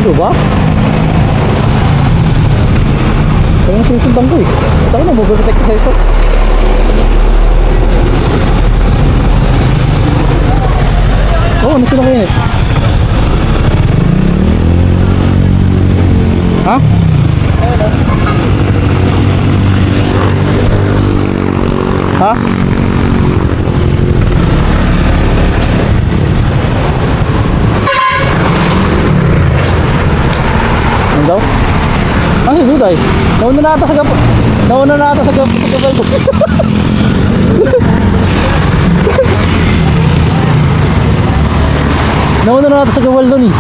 Malayo ba? Kaya yung sinusundan ko eh. Tayo na, mag-protect sa ito. Oo, ano sila kainit? Ha? Ha? Ano daw? Ano si Duday? Nauna na ata sa gapal. Nauna na ata sa gapal ko. Nauna na ata sa gapal doon eh.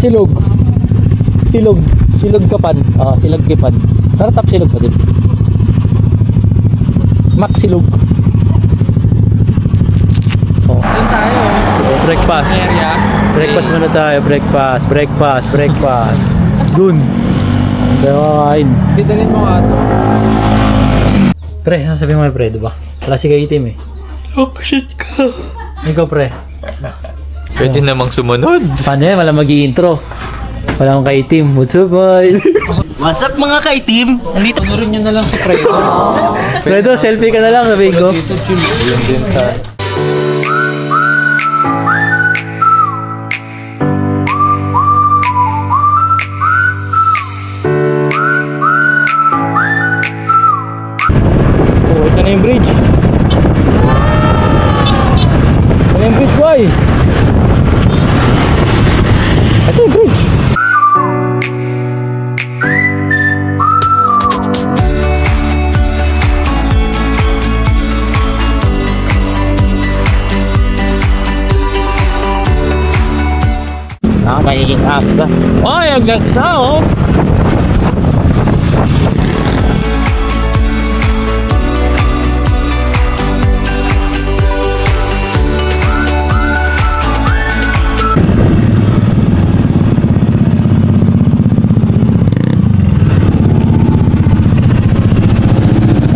Silog. Silog kapan. Silog kipan. Taratap silog pa din. Max silog. Oh. Doon tayo. Breakfast. Area. Breakfast muna tayo. Breakfast. Dun. Dawain. Bidalin mo nga ito. Pre, sasabihin mo pre, diba? Wala si Kaitim eh. Oh, shit ka. Ikaw pre. Pwede namang sumunod. Paano yan? Wala mag-i-intro. Wala akong Kaitim. What's up, boy? What's up mga kaitim? Nandito. Tunurin nyo na lang si Fredo. Fredo, selfie ka na lang, sabihin ko. Dito, chill. Yun din sa... Oh, ito na yung bridge. Ito na yung bridge, boy. Ito yung bridge. Magiging aga. Ay, ang ganda oh.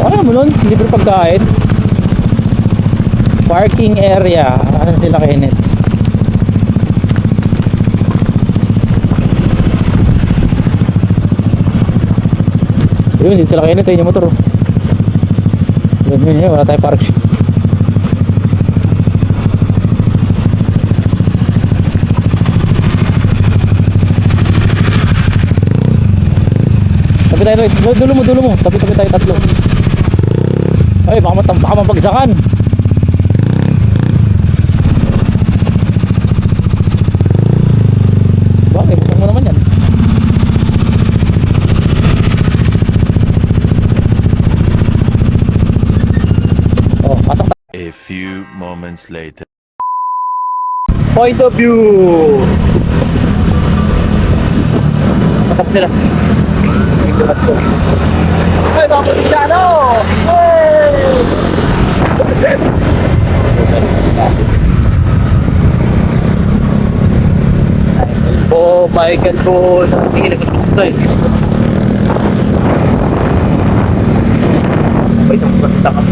Ano mo nun? Libre pagkain. Parking area. Asan sila kainit? Yun, hindi sila kainit. Ayun yung motor. Yun, wala tayong park. Tabi tayo, dulo mo. Tabi tayo tatlo. Ay, baka mapagsakan. Bakit? Bukang mo naman yan. Oh, pasok tayo. A few moments later. Point of view. Pasok sila. Ay, mga polisyano! Oh my God po! Sige, nagkasusunod tayo. May isang pasita ka.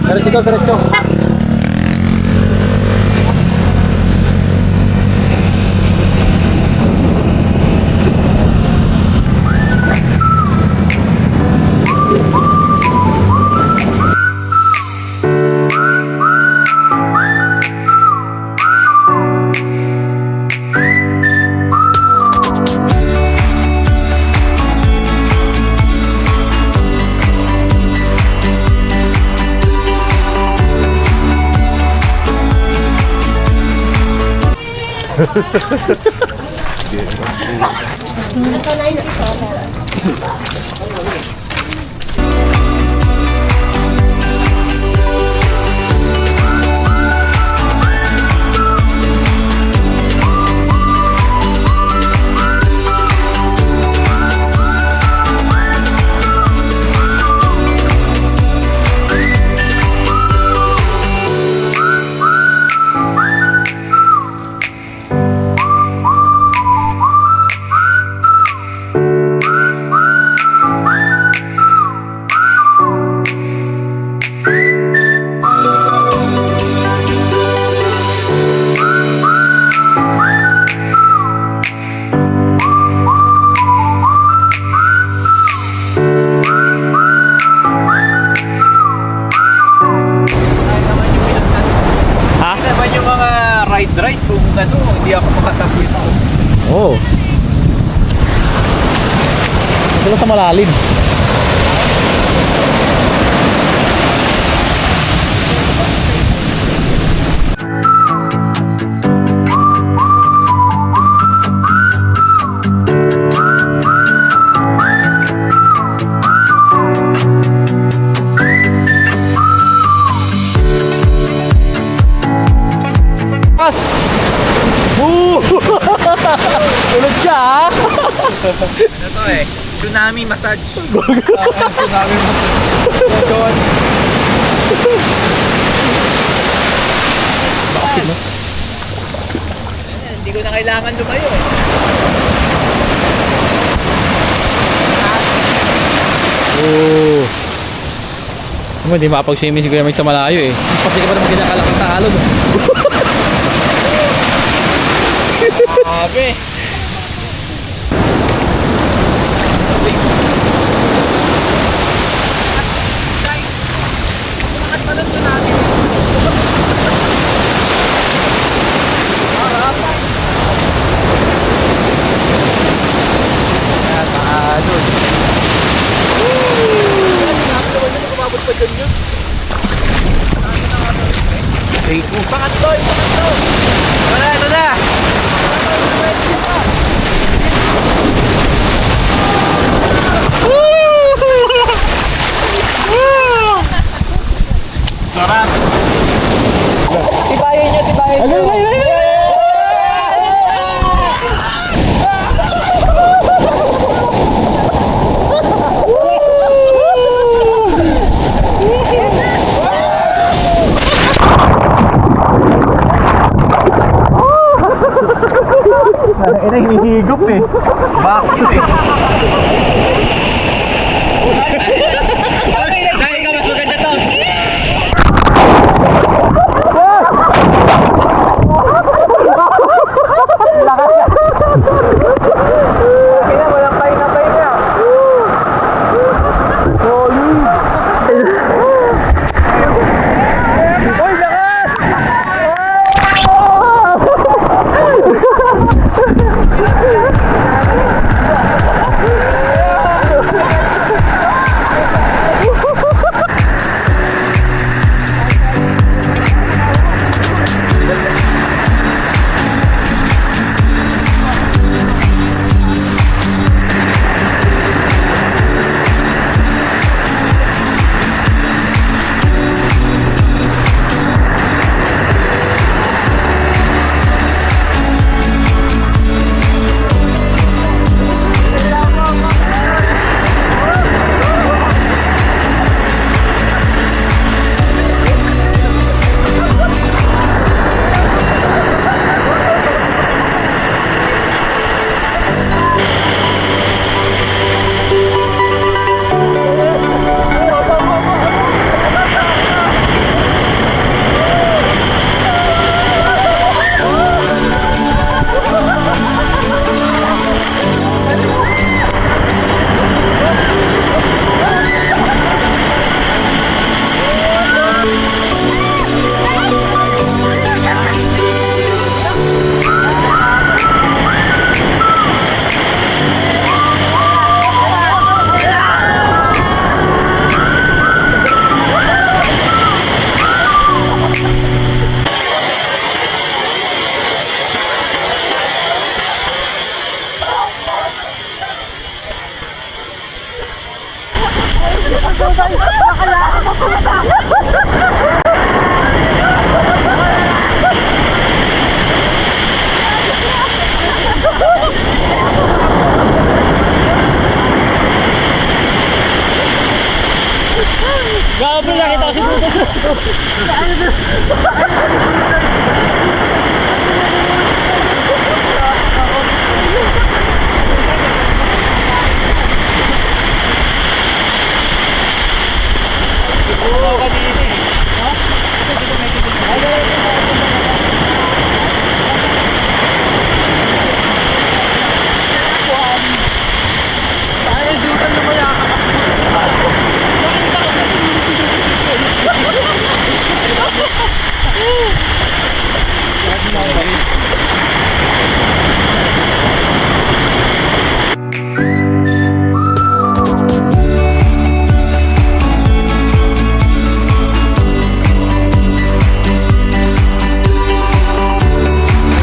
Diretso, diretso. Naman yung mga ride kung ano, hindi ako makatapos. Oo. Ito lang sa malalim. Pas! Ulog siya ha? Ito eh, tsunami massage. Hindi ko na kailangan lumayo eh. Oo. Hindi makapag-swimming si Kuya Mike sa malayo eh. Kasi ka pa naman kinakalakang taalog. Grabe. Pangatlo! Wala, ito na! Sarap! Tibayin nyo, tibayin nyo! Ina hinihigop eh. Vacuum eh! Dahil ka mas maganda to!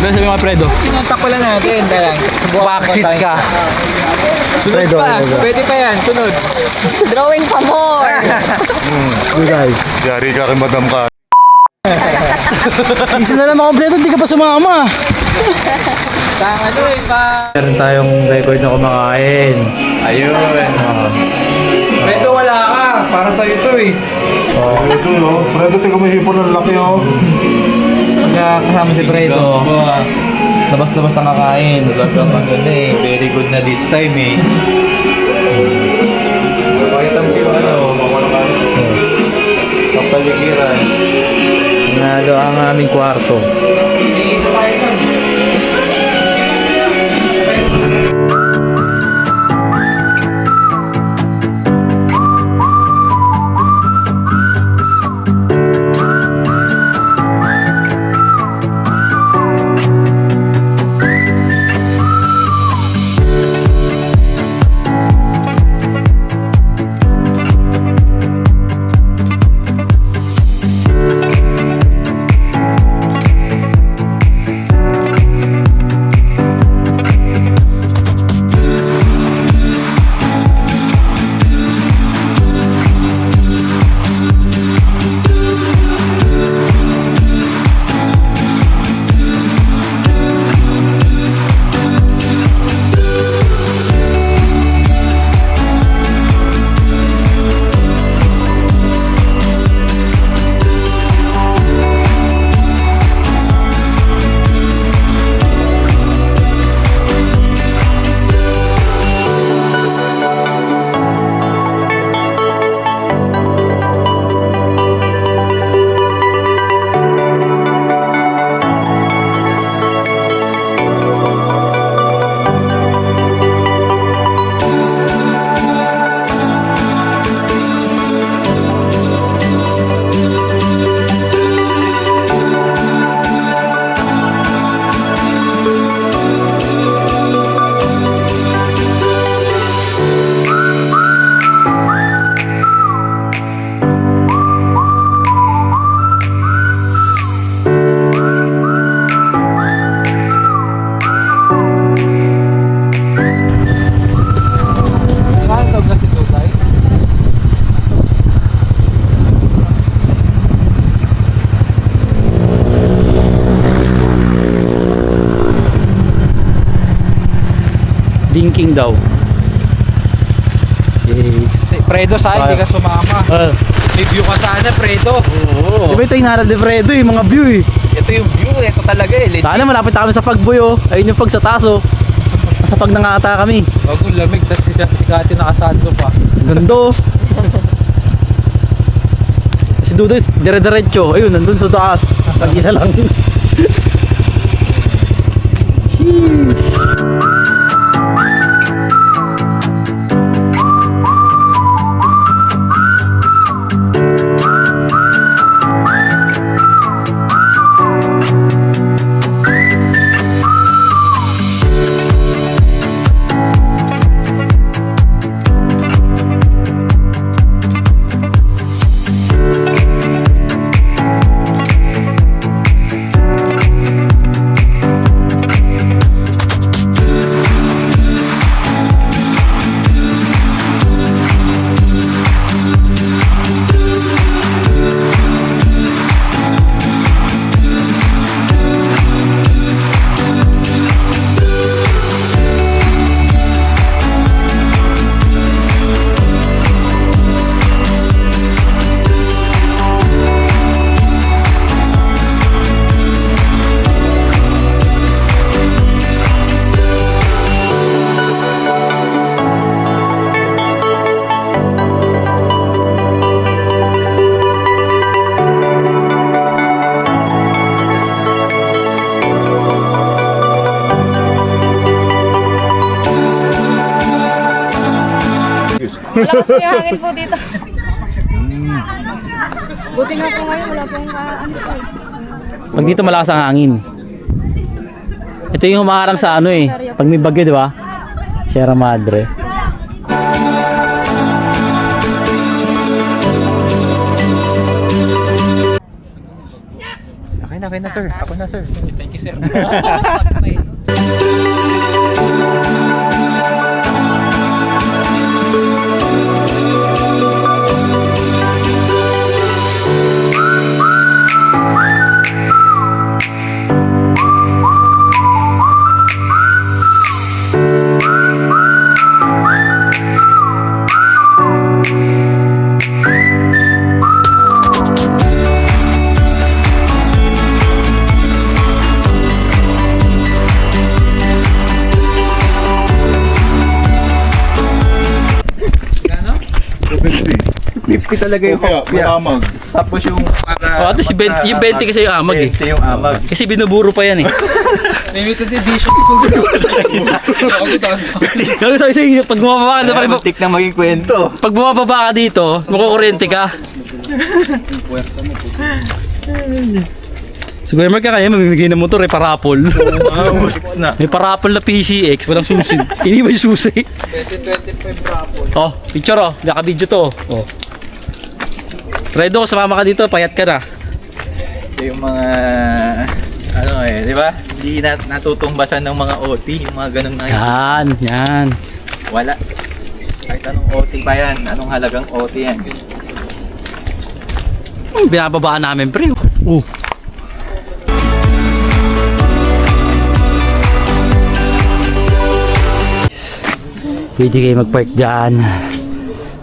Ano sabi mga Fredo? Pinuntak pala natin. Kaya lang. Backseat ka. Sunod Fredo, pa. Fredo. Pwede pa yan. Sunod. Drawing pa more. Good guys. Yari ka kay Madam ka. Isa na lang makompleto, hindi ka pa sumama. Sa ano eh pa. Meron tayong record na kumakain. Ayun. Fredo, wala ka. Para sa'yo to eh. Ito no. Fredo, tingnan mo hipon ng laki oh. Pagka kasama si Fredo, labas-labas na kakain. Talagang ano na eh. Very good na this time eh. Pakita mo yung ano. Kapaligiran. Nalo ang aming kwarto. Isa tayo dyan. Dinking daw. Si Fredo, saan hindi ka sumama? Review ka sana, Fredo. Oo. Di ba ito yung naral de Fredo eh, mga view eh. Ito yung view. Ito talaga eh. Legit. Sana malapit na kami sa pagboy oh. Ayun yung pag sa taso. Sa pag nangata kami. Bagong lamig, tas si Kati nakasando pa. Gando. Si Dudo is dire-diretso. Ayun, nandun sa taas. Pag-isa lang. Malakas po yung hangin po dito. Buti nga po ngayon, wala pong ano po eh. Pag dito malakas ang hangin. Ito yung humaharang sa ano eh. Pag may bagyo, di ba? Sierra Madre. Okay Okay na sir, ako na sir. Thank you, sir. Ano? 50 talaga yung Kaya, hopya. malamag. Tapos yung para... At least yung 20 kasi yung amag eh. 20 yung amag. Kasi binuburo pa yan eh. Limited edition. Gagawin sa'yo, pag bumababa ka, Kaya muntik na maging kwento. pag bumababa ka dito, makukuryente ka. Siguro Mark, kaya mamimigay ng motor eh, parapol. Six na. May parapol na PCX, walang susi. Hindi ba yung susi? 2025 rapol. Oh, picture oh, naka-video to. Oh. Redo, sumama ka dito, payat ka na. So yung mga... Ano di ba? Hindi natutumbasan ng mga OT, yung mga ganun na Yan. wala. Kahit anong OT pa yan, anong halagang OT yan. Binababaan namin, pre. Pwede kayo mag-park dyan.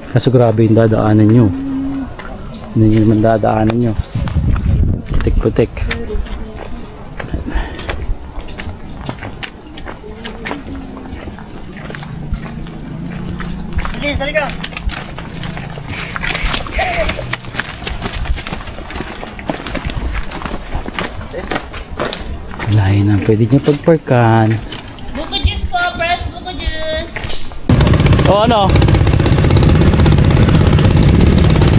Kaso grabe yung dadaanan nyo. Hindi nyo naman dadaanan nyo. Putik-putik. Sige, salika. Layo na. Pwede nyo pag-parkan. Buko juice po, fresh buko juice. O ano?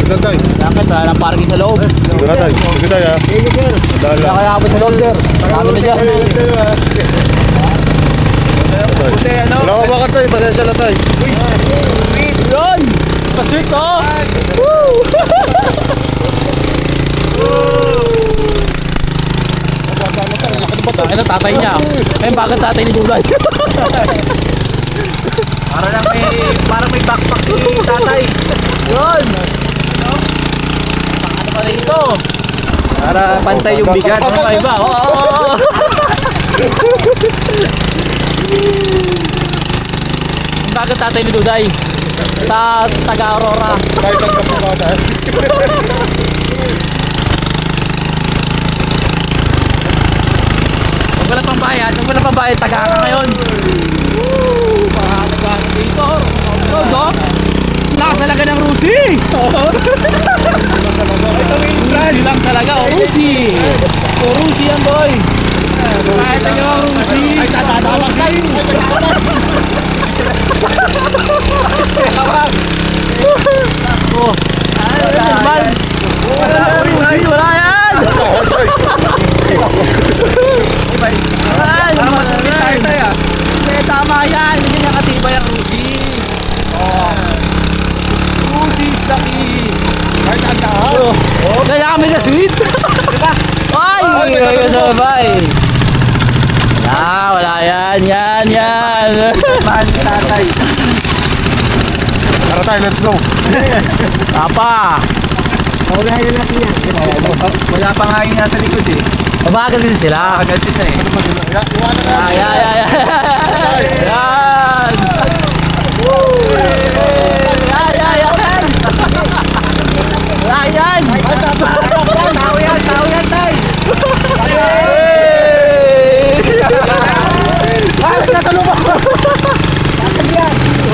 Sige tayo. Bakit? Wala ng parking sa loob. Sige tayo. Sige tayo ha. Dala. Kaya ako sa loob, sir. Marami na dyan. Wala ka bakit tayo. Pasensya na tayo. Yun! Pa-sweet oh! Woo! Bakit ang tatay niya? Eh, bakit tatay ni Dulay? Para may backpack si tatay. Yun! Ano pa rin ito? Para pantay yung bigat. Ano pa iba? Oo! Bakit tatay ni Duday? Sa taga-Aurora. Kahit ang kapumata. Huwag wala pang bayad. Huwag wala pang bayad. Taga ka ngayon. Mahalaga dito. Go! Lakas talaga ng Rusi! Rusi lang talaga. O Rusi! O Rusi yan boy! Kahit ang yung Rusi! Ay tatawag kayo! Oh! Ano yan? Wala yan! Tama yan! Hindi niya katibay ang Rusi! Rusi is the key! Kaya kami na sweet! Ay! Sabay! Wala yan! Yan! Mahal si tatay. Tara tayo, let's go. Papa! Wala pa nga yung nasa likod eh. Mabagal din sila! Agad din na eh. Yan! Yan! Tao yan tay.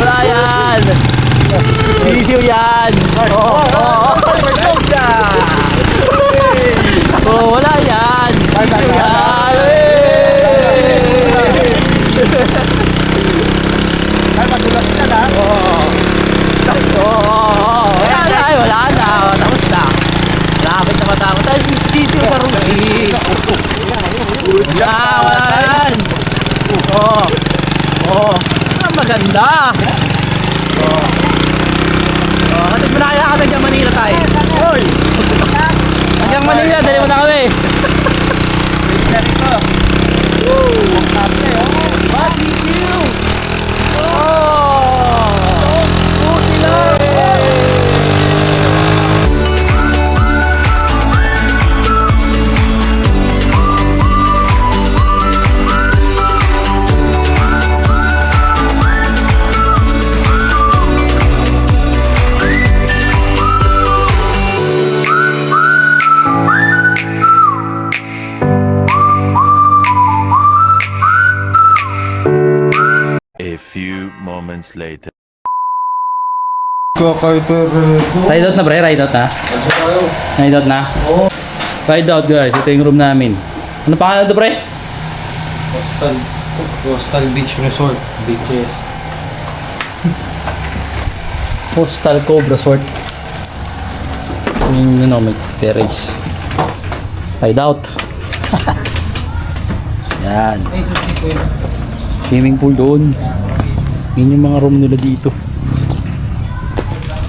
Wala yan! Sisiw yan! Wala yan! Sisiw yan! Ay, magulat ka na. Wala na! Tapos na! Lapit na matapos. Ay, sisiw sa Rusi! Wala yan! Maganda! Kasi pinakaya ka hanggang Manila tayo. Hanggang Manila, dali mo na kami. A few moments later. Ride out na pre, ride out na. Ride out na? Oo. Ride out guys, ito yung room namin. Ano pangalan ito pre? Coastal Beach Resort. Beaches. Postal Cove Resort. Yung may terrace. Ride out. Yan. Swimming pool doon. Yun yung mga room nila dito.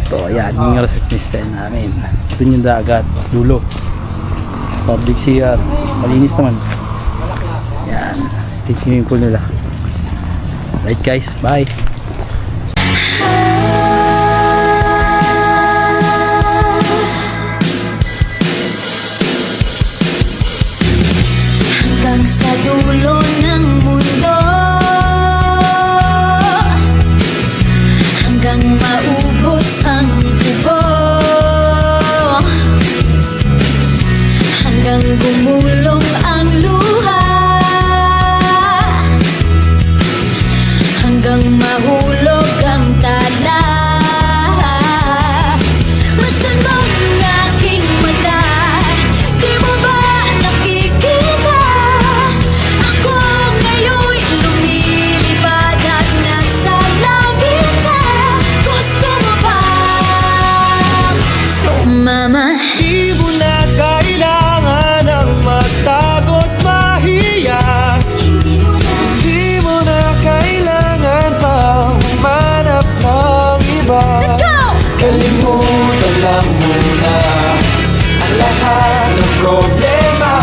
Ito, yan. Yung receptionist namin. Ito yung dagat. Dulo. Public CR. Malinis naman. Yan. Ito yung swimming pool nila. Right guys. Bye. Hanggang sa dulo ng mundo, hanggang maubos ang tubo, hanggang gumulong ang luha, hanggang mahulog ang tala. Masan mong aking mata, di mo ba nakikita? Ako ngayon lumilipad at nasa langit na. Gusto mo bang sumama? Di mo na kailangan ang magtago't mahiya. Di mo na kailangan pang humanap ng iba. Let's go! Kalimutan lang muna ang lahat ng problema.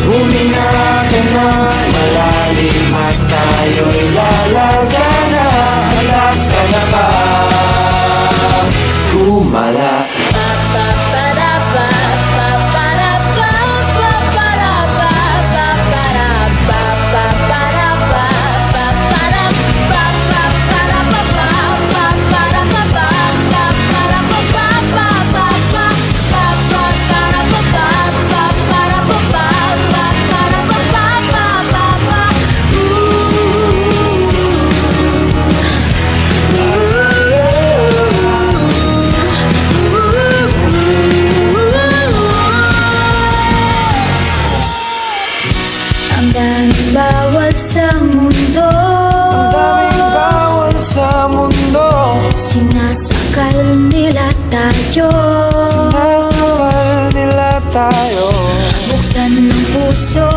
Huminga ka na malalim at tayo'y lalarga na. Alam ka na ba? Gumala. Ang daming bawal sa mundo, Ang daming bawal sa mundo. sinasakal nila tayo. Sinasakal nila tayo. Buksan ng puso